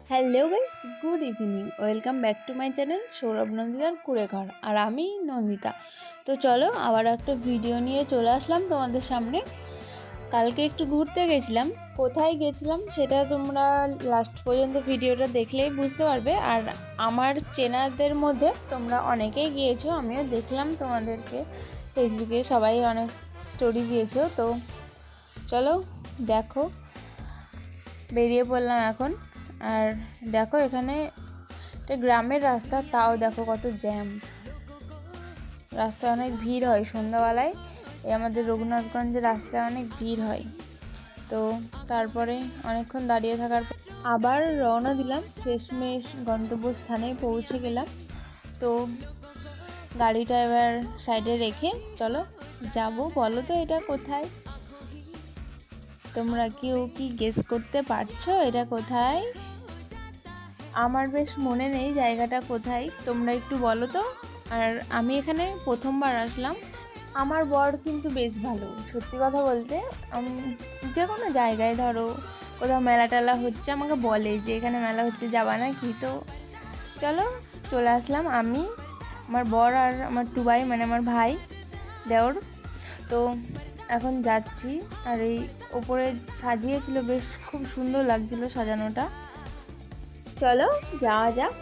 Hello guys, good evening. Welcome back to my channel Sourav নন্দিতার কুড়েঘর। আর আমি নন্দিতা। তো চলো আবার একটা ভিডিও নিয়ে চলে আসলাম তোমাদের সামনে। কালকে একটু ঘুরতে গেছিলাম। কোথায় গেছিলাম সেটা তোমরা লাস্ট পর্যন্ত ভিডিওটা দেখলেই বুঝতে পারবে। আর আমার চেনাদের মধ্যে তোমরা অনেকেই গিয়েছো, আমিও দেখলাম তোমাদেরকে ফেসবুকে সবাই অনেক স্টোরি দিয়েছো। তো চলো দেখো, বেরিয়ে পড়লাম এখন। আর দেখো এখানে একটা গ্রামের রাস্তা, তাও দেখো কত জ্যাম। রাস্তায় অনেক ভিড় হয় সন্ধ্যাবেলায়। এই আমাদের রঘুনাথগঞ্জের রাস্তায় অনেক ভিড় হয়। তো তারপরে অনেকক্ষণ দাঁড়িয়ে থাকার পর আবার রওনা দিলাম। শেষমেশ গন্তব্যস্থানে পৌঁছে গেলাম। তো গাড়িটা এবার সাইডে রেখে চলো যাব। বলো তো এটা কোথায়? তোমরা কেউ কি গেস করতে পারছো এটা কোথায়? আমার বেশ মনে নেই জায়গাটা কোথায়, তোমরা একটু বলো তো। আর আমি এখানে প্রথমবার আসলাম। আমার বর কিন্তু বেশ ভালো, সত্যি কথা বলতে। যে কোনো জায়গায় ধরো কোথাও মেলা টেলা হচ্ছে আমাকে বলে যে এখানে মেলা হচ্ছে, যাবা না কি? তো চলো চলে আসলাম আমি, আমার বর আর আমার টুবাই, মানে আমার ভাই দেওর। তো এখন যাচ্ছি। আর এই ওপরে সাজিয়েছিল, বেশ খুব সুন্দর লাগছিল সাজানোটা। চলো যাওয়া যাক।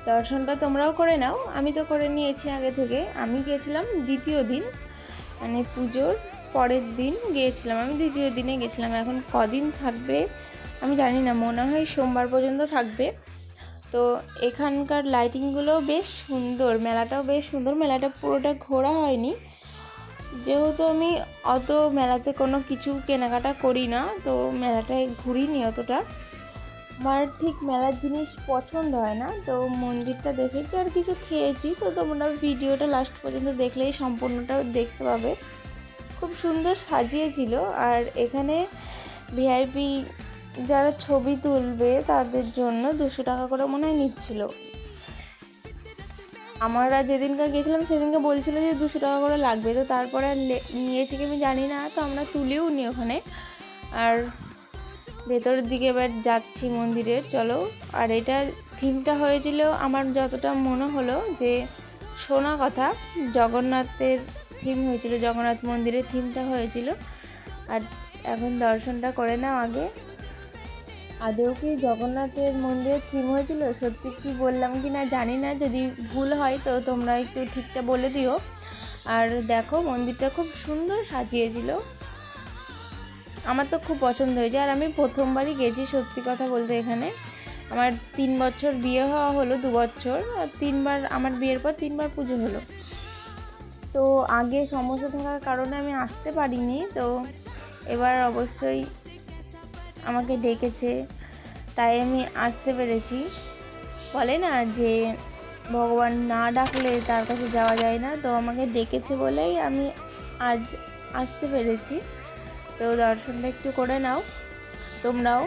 দর্শনটা তোমরাও করে নাও, আমি তো করে নিয়েছি আগে থেকে। আমি গিয়েছিলাম দ্বিতীয় দিন, মানে পুজোর পরের দিন গিয়েছিলাম। আমি দ্বিতীয় দিনে গেছিলাম। এখন কদিন থাকবে আমি জানি না, মনে হয় সোমবার পর্যন্ত থাকবে। তো এখানকার লাইটিংগুলো বেশ সুন্দর, মেলাটাও বেশ সুন্দর। মেলাটা পুরোটা ঘোরা হয়নি, যেহেতু আমি অত মেলাতে কোনো কিছু কেনাকাটা করি না, তো মেলাটায় ঘুরিনি অতটা। আমার ঠিক মেলার জিনিস পছন্দ হয় না। তো মন্দিরটা দেখেছি আর কিছু খেয়েছি। তো তোমরা ভিডিওটা লাস্ট পর্যন্ত দেখলেই সম্পূর্ণটা দেখতে পাবে। খুব সুন্দর সাজিয়েছিল। আর এখানে ভিআইপি যারা ছবি তুলবে তাদের জন্য 200 টাকা করে মনে হয় নিচ্ছিল। আমরা যেদিনকে গেছিলাম সেদিনকে বলছিল যে 200 টাকা করে লাগবে। তো তারপরে নিয়েছি কি আমি জানি না। তো আমরা তুলেও নি ওখানে। আর ভেতরের দিকে এবার যাচ্ছি মন্দিরের, চলো। আর এটা থিমটা হয়েছিল আমার যতটা মনে হলো যে শোনা কথা, জগন্নাথের থিম হয়েছিল, জগন্নাথ মন্দিরের থিমটা হয়েছিল। আর এখন দর্শনটা করে নাও আগে। আদেও কি জগন্নাথের মন্দিরের থিম হয়েছিল? সত্যি কি বললাম কি না জানি না, যদি ভুল হয় তো তোমরা একটু ঠিকটা বলে দিও। আর দেখো মন্দিরটা খুব সুন্দর সাজিয়েছিল, আমার তো খুব পছন্দ হয়েছে। আর আমি প্রথমবারই গেছি সত্যি কথা বলতে। এখানে আমার 3 বছর বিয়ে হওয়া হলো, 2 বছর, আর 3বার আমার বিয়ের পর 3বার পুজো হলো। তো আগে সমস্যা থাকার কারণে আমি আসতে পারিনি। তো এবার অবশ্যই আমাকে ডেকেছে, তাই আমি আসতে পেরেছি। বলে না যে ভগবান না ডাকলে তার কাছে যাওয়া যায় না। তো আমাকে ডেকেছে বলেই আমি আজ আসতে পেরেছি। তো দর্শনটা একটু করে নাও তোমরাও।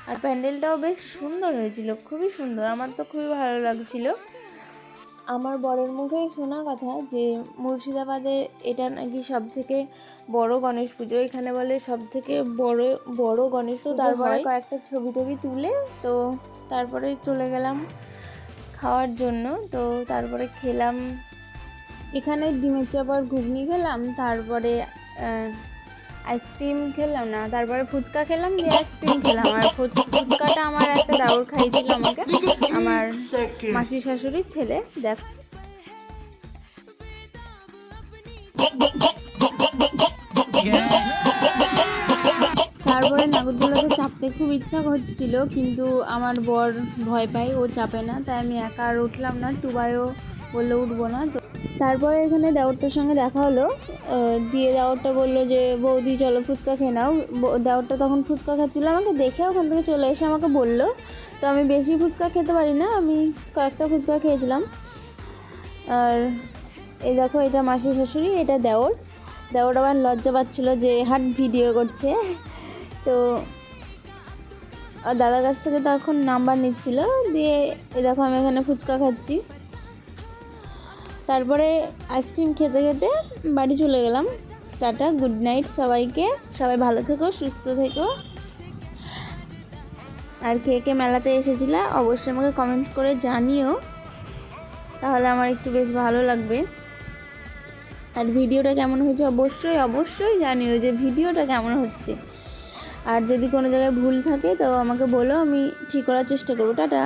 আর প্যান্ডেলটাও বেশ সুন্দর হয়েছিল, খুবই সুন্দর, আমার তো খুবই ভালো লাগছিল। আমার বরের মুখেই শোনা কথা যে মুর্শিদাবাদে এটা নাকি সব থেকে বড় গণেশ পুজো। এখানে বলে সব থেকে বড় গণেশ পুজো। তারপরে কয়েকটা ছবি টবি তুলে তো তারপরে চলে গেলাম খাওয়ার জন্য। তো তারপরে খেলাম এখানে ডিমের চপ আর ঘুগনি খেলাম, তারপরে আইসক্রিম খেলাম না, তারপরে ফুচকা খেলাম, দিয়ে আইসক্রিম খেলাম। আর ফুচকাটা আমার একটা দাউর খাইয়েছিল আমাকে, আমার মাসি শাশুড়ির ছেলে। দেখ তারপরে নাগরদোলাতে চাপতে খুব ইচ্ছা হচ্ছিল, কিন্তু আমার বর ভয় পায়, ও চাপে না। তাই আমি একা আর উঠলাম না, টুবাইও বললো উঠবো না। তো তারপরে এখানে দেওরটার সঙ্গে দেখা হলো। দিয়ে দেওরটা বললো যে বৌদি চলো ফুচকা খেয়ে নাও। দেওরটা তখন ফুচকা খাচ্ছিল, আমাকে দেখে ওখান থেকে চলে এসে আমাকে বললো। তো আমি বেশি ফুচকা খেতে পারি না, আমি কয়েকটা ফুচকা খেয়েছিলাম। আর এই দেখো এটা মাসি শাশুড়ি, এটা দেওর। দেওর আবার লজ্জা পাচ্ছিলো যে হাট ভিডিও করছে। তো দাদার কাছ থেকে তখন নাম্বার নিচ্ছিল। দিয়ে এ দেখো আমি এখানে ফুচকা খাচ্ছি। তারপরে আইসক্রিম খেতে খেতে বাড়ি চলে গেলাম। টাটা, গুড নাইট সবাইকে। সবাই ভালো থেকো, সুস্থ থেকো। আর কে কে মেলাতে এসেছিলে অবশ্যই আমাকে কমেন্ট করে জানিও, তাহলে আমার একটু বেশ ভালো লাগবে। আর ভিডিওটা কেমন হয়েছে অবশ্যই অবশ্যই জানিও যে ভিডিওটা কেমন হচ্ছে। আর যদি কোনো জায়গায় ভুল থাকে তো আমাকে বলো, আমি ঠিক করার চেষ্টা করবো। টাটা।